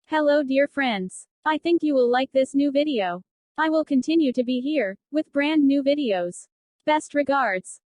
Hello dear friends. I think you will like this new video. I will continue to be here, with brand new videos. Best regards.